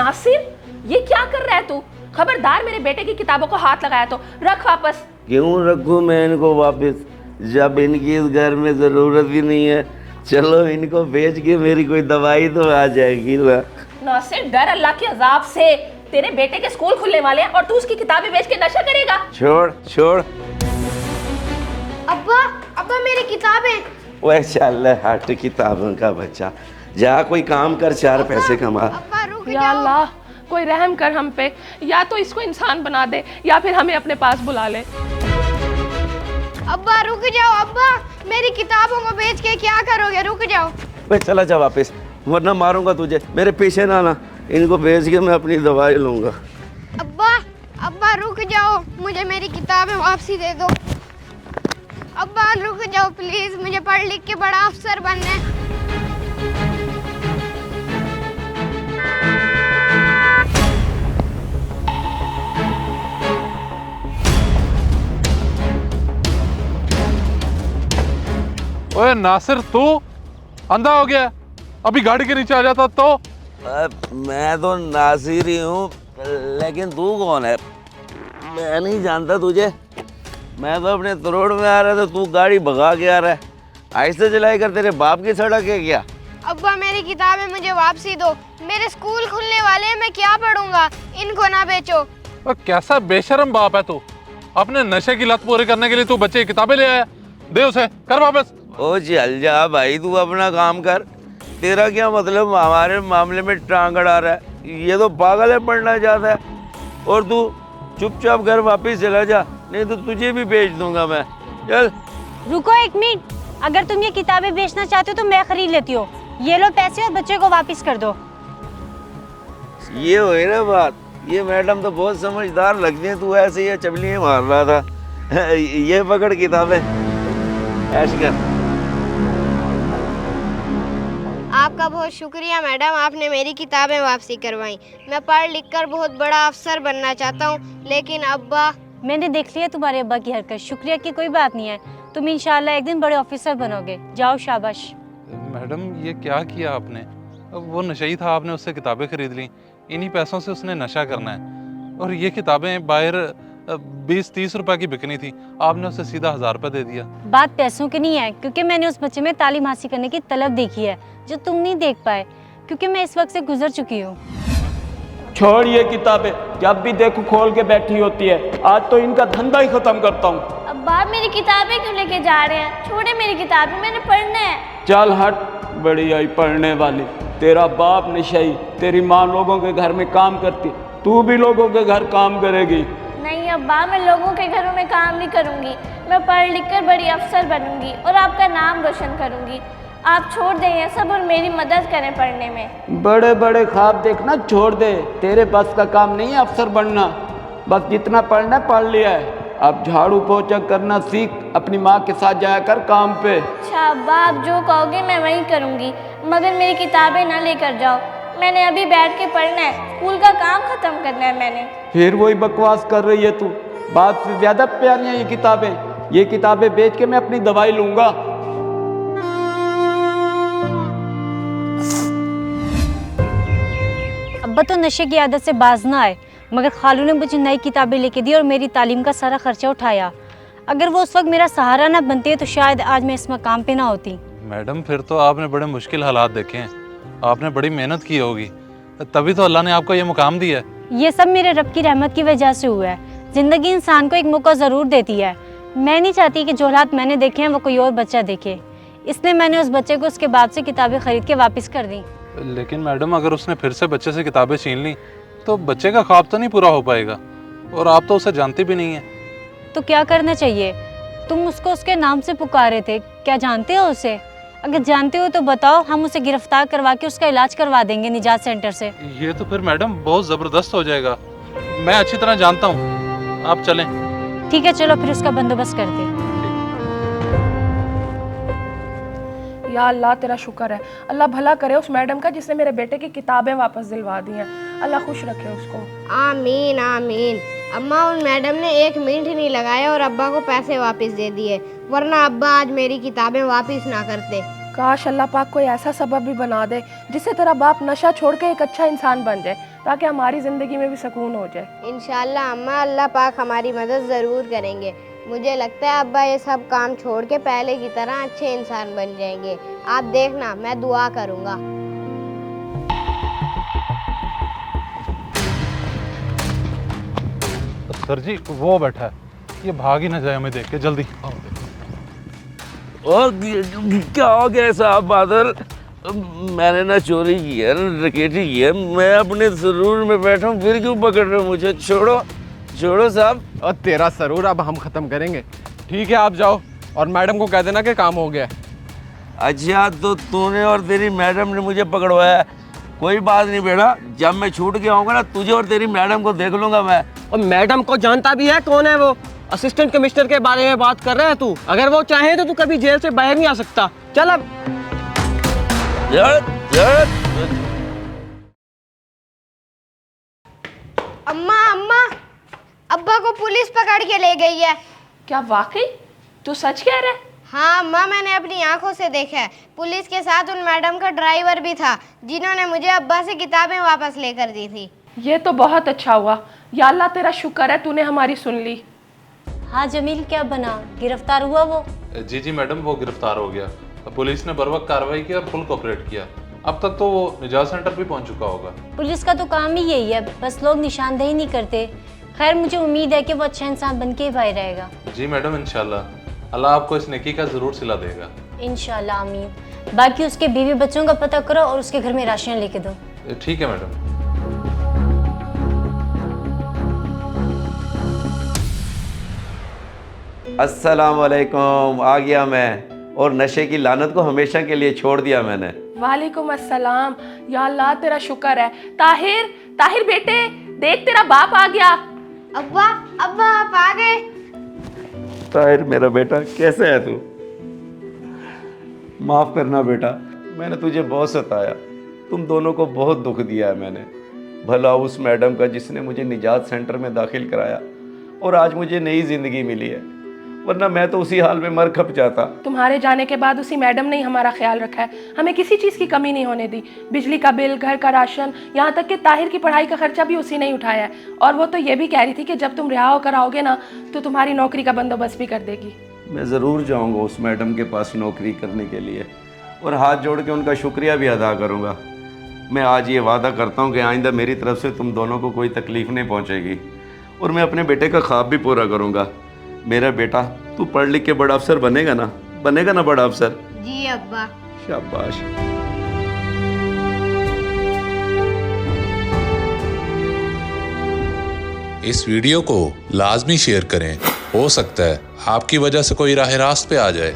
नासिर, ये क्या कर रहा है तू? खबरदार मेरे बेटे की किताबों को हाथ लगाया तो रख वापस। क्यों रखूं मैं इनको वापस, जब इनकी इस घर में ज़रूरत ही नहीं है। चलो इनको बेच के मेरी कोई दवाई तो आ जाएगी ना। नासिर, डर अल्लाह के अजाब से। तेरे बेटे के स्कूल खुलने वाले हैं और तू उसकी किताबें बेच के नशा करेगा। छोड़ छोड़। अब्बा, अब्बा मेरी किताबें। वह चल हट किताबों का बच्चा, जा कोई काम कर, चार पैसे कमा। अब्बा रुक या जाओ। अल्लाह, कोई रहम कर हम पे, या तो इसको इंसान बना दे या फिर हमें अपने पास बुला ले। अब्बा रुक जाओ, अब्बा मेरी किताबों को बेच के क्या करोगे? रुक जाओ। भाई चला जा वापस, वरना मारूंगा तुझे। मेरे पीछे ना आना, इनको बेच के मैं अपनी दवाई लूंगा। अब्बा, अब्बा रुक जाओ, मुझे मेरी किताबें वापसी दे दो। अब्बा रुक जाओ प्लीज, मुझे पढ़ लिख के बड़ा अफसर बनना है। ओए नासिर, तू अंधा हो गया? अभी गाड़ी के नीचे आ जाता तो। मैं तो नासिर ही हूँ, लेकिन तू कौन है? मैं नहीं जानता तुझे। मैं तो अपने तरोड़ में आ रहा था, तू गाड़ी भगा के आ रहा है। ऐसे चलाई कर, तेरे बाप की सड़क है क्या? अब्बा मेरी किताबें मुझे वापसी दो, मेरे स्कूल खुलने वाले हैं, मैं क्या पढ़ूंगा? इनको ना बेचो। और कैसा बेशरम बाप है तू। अपने नशे की लत पूरी करने के लिए तू बच्चे की किताबें ले आया। दे उसे, कर वापस। ओ चल जा भाई, तू अपना काम कर। तेरा क्या मतलब हमारे मामले में टांग अड़ा रहा है? ये तो पागल है, पढ़ना चाहता है। और तू चुपचाप घर वापस चला जा, नहीं तो तुझे भी बेच दूंगा मैं। चल। रुको एक मिनट, अगर तुम ये किताबें बेचना चाहते हो तो मैं खरीद लेती हूँ। ये लो पैसे और बच्चे को वापस कर दो। ये हुई ना बात। ये मैडम तो बहुत समझदार लगती है, तू ऐसे ही चबली मार रहा था। ये पकड़ किताबें, ऐश कर। आपका बहुत शुक्रिया मैडम, आपने मेरी किताबें वापसी करवाई। मैं पढ़ लिख कर बहुत बड़ा अफसर बनना चाहता हूँ, लेकिन अब्बा। मैंने देख लिया तुम्हारे अब्बा की हरकत, शुक्रिया की कोई बात नहीं है। तुम इंशाल्लाह एक दिन बड़े ऑफिसर बनोगे। जाओ शाबाश। मैडम, ये क्या किया आपने? वो नशई था, आपने उससे किताबें खरीद ली। इन्हीं पैसों से उसने नशा करना है। और ये किताबें बाहर 20-30 रुपए की बिकनी थी, आपने उसे सीधा 1000 रुपये दे दिया। बात पैसों की नहीं है, क्योंकि मैंने उस बच्चे में तालीम हासिल करने की तलब देखी है जो तुम नहीं देख पाए, क्योंकि मैं इस वक्त से गुजर चुकी हूँ। छोड़ ये किताबें, जब भी देखो खोल के बैठी होती है। आज तो इनका धंधा ही खत्म करता हूँ। अब्बा मेरी किताबें क्यों लेके जा रहे हैं? छोड़े मेरी किताबें, मैंने पढ़ना है। चल हट, बड़ी आई पढ़ने वाली। तेरा बाप नशई, तेरी माँ लोगों के घर में काम करती, तू भी लोगों के घर काम करेगी। नहीं अब्बा, मैं लोगों के घरों में काम नहीं करूंगी। मैं पढ़ लिख कर बड़ी अफसर बनूंगी और आपका नाम रोशन करूंगी। आप छोड़ दें ये सब और मेरी मदद करें पढ़ने में। बड़े बड़े ख्वाब देखना छोड़ दे, तेरे बस का काम नहीं है अफसर बनना। बस जितना पढ़ना है पढ़ लिया है, अब झाड़ू पोछा करना सीख, अपनी माँ के साथ जाया कर काम पे। अच्छा अब्बा, आप जो कहोगे मैं वही करूंगी, मगर मेरी किताबें ना लेकर जाओ। मैंने अभी बैठ के पढ़ना है, स्कूल का काम खत्म करना है मैंने। फिर वही बकवास कर रही है तू। बात से ज्यादा प्यारी हैं ये किताबें। ये किताबें बेच के मैं अपनी दवाई लूंगा। अब्बा तो नशे की आदत से बाज ना आए, मगर खालू ने मुझे नई किताबें लेके दी और मेरी तालीम का सारा खर्चा उठाया। अगर वो उस वक्त मेरा सहारा ना बनते तो शायद आज मैं इस मकाम पे ना होती। मैडम, फिर तो आपने बड़े मुश्किल हालात देखे हैं। आपने बड़ी मेहनत की होगी, तभी तो अल्लाह ने आपको ये मुकाम दिया है। ये सब मेरे रब की रहमत की वजह से हुआ है। जिंदगी इंसान को एक मौका ज़रूर देती है। मैं नहीं चाहती कि जो हालात मैंने देखे हैं वो कोई और बच्चा देखे, इसलिए मैंने उस बच्चे को उसके बाप से किताबें खरीद के वापस कर दी। लेकिन मैडम, अगर उसने फिर से बच्चे से किताबें छीन ली तो बच्चे का ख्वाब तो नहीं पूरा हो पाएगा, और आप तो उसे जानती भी नहीं है। तो क्या करना चाहिए? तुम उसको उसके नाम से पुकारे थे, क्या जानते हो उसे? अगर जानते हो तो बताओ, हम उसे गिरफ्तार करवा के उसका इलाज करवा देंगे निजात सेंटर से। ये तो फिर मैडम बहुत ज़बरदस्त हो जाएगा। मैं अच्छी तरह जानता हूँ, आप चलें। ठीक है चलो फिर उसका बंदोबस्त करते। या अल्लाह तेरा शुक्र है, अल्लाह भला करे उस मैडम का जिसने मेरे बेटे की किताबें वापस दिलवा दी हैं। अल्लाह खुश रखे उसको। आमीन आमीन। अम्मा, उन मैडम ने 1 मिनट ही नहीं लगाया और अब्बा को पैसे वापस दे दिए, वरना अब्बा आज मेरी किताबें वापस ना करते। काश अल्लाह पाक कोई ऐसा सबब भी बना दे जिससे तेरा बाप नशा छोड़ के एक अच्छा इंसान बन जाए, ताकि हमारी ज़िंदगी में भी सुकून हो जाए। इंशाल्लाह अम्मा, अल्लाह पाक हमारी मदद ज़रूर करेंगे। मुझे लगता है अब्बा ये सब काम छोड़ के पहले की तरह अच्छे इंसान बन जाएंगे। आप देखना, मैं दुआ करूँगा। सर जी वो बैठा है, ये भाग ही ना जाए हमें देख के, जल्दी आओ। और क्या हो गया साहब बादल? मैंने ना चोरी की है ना डकैती की है, मैं अपने सरूर में बैठा हूँ, फिर क्यों पकड़ रहे हो मुझे? छोड़ो छोड़ो साहब। और तेरा सरूर अब हम ख़त्म करेंगे। ठीक है आप जाओ और मैडम को कह देना कि काम हो गया। अच्छा तो तूने और तेरी मैडम ने मुझे पकड़वाया है। कोई बात नहीं बेटा, जब मैं छूट के आऊँगा ना तुझे और तेरी मैडम को देख लूँगा मैं। और मैडम को जानता भी है कौन है वो? असिस्टेंट कमिश्नर के बारे में बात कर रहा है तू। अगर वो चाहे तो तू कभी जेल से बाहर नहीं आ सकता। चल अब। अम्मा अम्मा, अब्बा को पुलिस पकड़ के ले गई है। क्या वाकई? तू सच कह रहा है? हाँ अम्मा, मैंने अपनी आंखों से देखा है। पुलिस के साथ उन मैडम का ड्राइवर भी था जिन्होंने मुझे अब्बा से किताबें वापस लेकर दी थी। ये तो बहुत अच्छा हुआ। या अल्लाह तेरा शुक्र है तूने हमारी सुन ली। हाँ जमील, क्या बना? गिरफ्तार हुआ वो? जी जी मैडम, वो गिरफ्तार हो गया। पुलिस ने बर वक्त कार्रवाई की और फुल कोऑपरेट किया। अब तक तो वो निजात सेंटर भी पहुंच चुका होगा। पुलिस का तो काम ही यही है, बस लोग निशानदेही नहीं करते। खैर मुझे उम्मीद है कि वो अच्छा इंसान बन के ही बाहर रहेगा। जी मैडम, इंशाल्लाह अल्लाह आपको इस नेकी का ज़रूर सिला देगा। इंशाल्लाह आमीन। बाकी उसके बीवी बच्चों का पता करो और उसके घर में राशन लेके दो। ठीक है मैडम। अस्सलाम वालेकुम, आ गया मैं, और नशे की लानत को हमेशा के लिए छोड़ दिया मैंने। वालेकुम अस्सलाम। या अल्लाह तेरा शुक्र है। ताहिर, ताहिर बेटे देख तेरा बाप आ गया। अब्बा अब्बा, आप आ गए? ताहिर मेरा बेटा, कैसे है तू? माफ़ करना बेटा, मैंने तुझे बहुत सताया, तुम दोनों को बहुत दुख दिया है मैंने। भला उस मैडम का जिसने मुझे निजात सेंटर में दाखिल कराया और आज मुझे नई ज़िंदगी मिली है, वरना मैं तो उसी हाल में मर खप जाता। तुम्हारे जाने के बाद उसी मैडम ने ही हमारा ख्याल रखा है, हमें किसी चीज़ की कमी नहीं होने दी। बिजली का बिल, घर का राशन, यहाँ तक कि ताहिर की पढ़ाई का खर्चा भी उसी ने ही उठाया है। और वो तो ये भी कह रही थी कि जब तुम रिहा होकर आओगे ना तो तुम्हारी नौकरी का बंदोबस्त भी कर देगी। मैं ज़रूर जाऊँगा उस मैडम के पास नौकरी करने के लिए, और हाथ जोड़ के उनका शुक्रिया भी अदा करूँगा। मैं आज ये वादा करता हूँ कि आइंदा मेरी तरफ से तुम दोनों को कोई तकलीफ़ नहीं पहुँचेगी, और मैं अपने बेटे का ख्वाब भी पूरा करूँगा। मेरा बेटा, तू पढ़ लिख के बड़ा अफसर बनेगा ना बड़ा अफसर? जी अब्बा। शाबाश। इस वीडियो को लाजमी शेयर करें, हो सकता है आपकी वजह से कोई राह रास्त पे आ जाए।